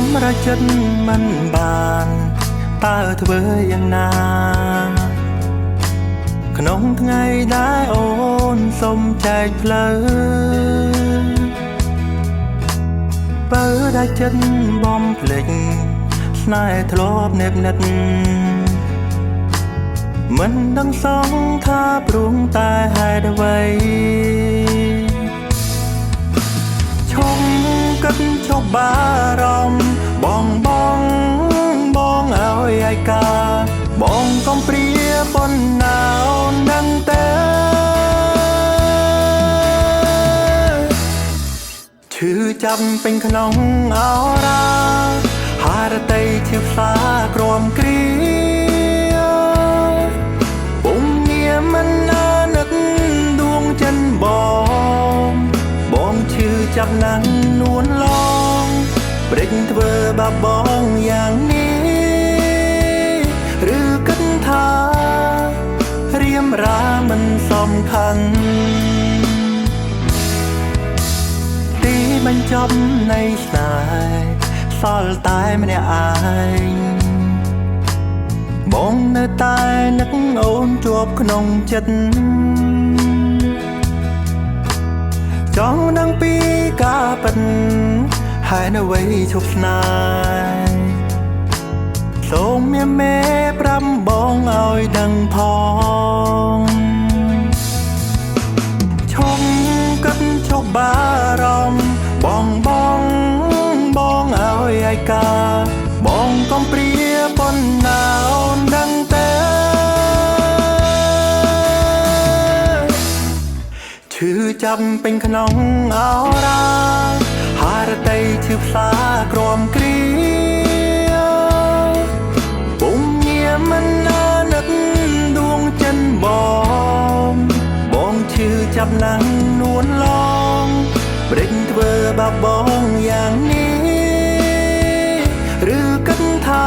សម្រេចចិត្តមិនបានតើធ្វើយ៉ាងណាក្នុងថ្ងៃដែលអូនសុំចែកផ្លូវបើដាច់ចិត្តបំភ្លេចស្នេហ៍ធ្លាប់នេបនិតមិនដឹងសងថាព្រោះតែហេតុអ្វីឈប់គិតឈប់បារម្ភបងឲ្យឯកាបងកុំព្រាប៉ុណ្ណាអូនដឹងទេឈឺចាប់ពេញក្នុងអរ៉ាហារតីឈឺផ្សាក្រំគ្រាពុំងារមិនអាណិតដួងចិនបងឈឺចាប់ណាស់នួនឡងព្រិចធ្វើបាបបងយ៉ាងនេះឬគិតថារៀមរាមិនសំខាន់ទីបញ្ចប់នៃស្នេហ៍សល់តែម្នាក់ឯងបងនៅតែនឹកអូនជាប់ក្នុងចិត្តចង់ដឹងពីការពិតហើយនៅអ្វីឈប់ស្នេហ៍សូមមានមេប្រាប់បងឲ្យដឹងផងឈប់គិតឈប់បារម្ភបងឲ្យឯកាបងកុំព្រាប៉ុណ្ណាអូនដឹងទេឈឺចាប់ពេញក្នុងអរ៉ាហារតីឈឺផ្សាក្រំគ្រាមិនអាណិតដួងចិនបងឈឺចាប់ណាស់នួនឡងព្រិចធ្វើបាបបងយ៉ាងនេះឬគិតថា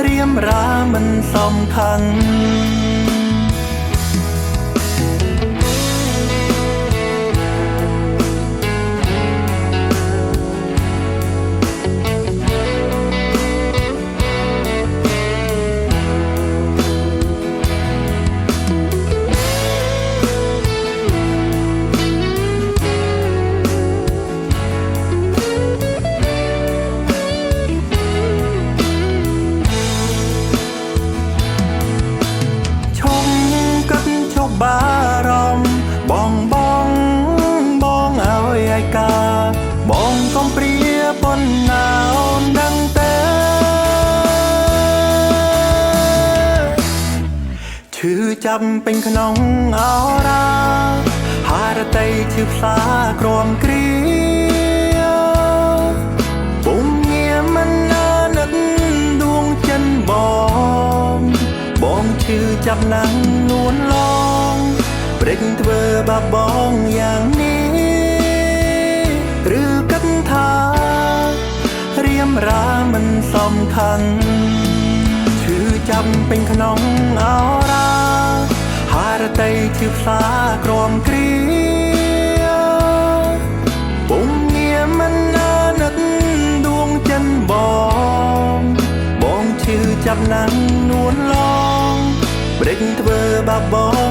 រៀមរាមិនសំខាន់បារម្ភបងឲ្យឯកាបងកុំព្រាប៉ុណ្ណាអូនដឹងទេឈឺចាប់ពេញក្នុងអរ៉ាហារតីឈឺផ្សាក្រំគ្រាពុំងារមិនអាណិតដួងចិនបងឈឺចាប់ណាស់នួនឡងព្រិចធ្វើបាបបងយ៉ាងនេះឬគិតថារៀមរាមិនសំខាន់ឈឺចាប់ពេញក្នុងអរ៉ាហារតីឈឺផ្សាក្រំគ្រាពុំងារមិនអាណិតដួងចិនបងឈឺចាប់ណាស់នួនឡងព្រិចធ្វើបាបបង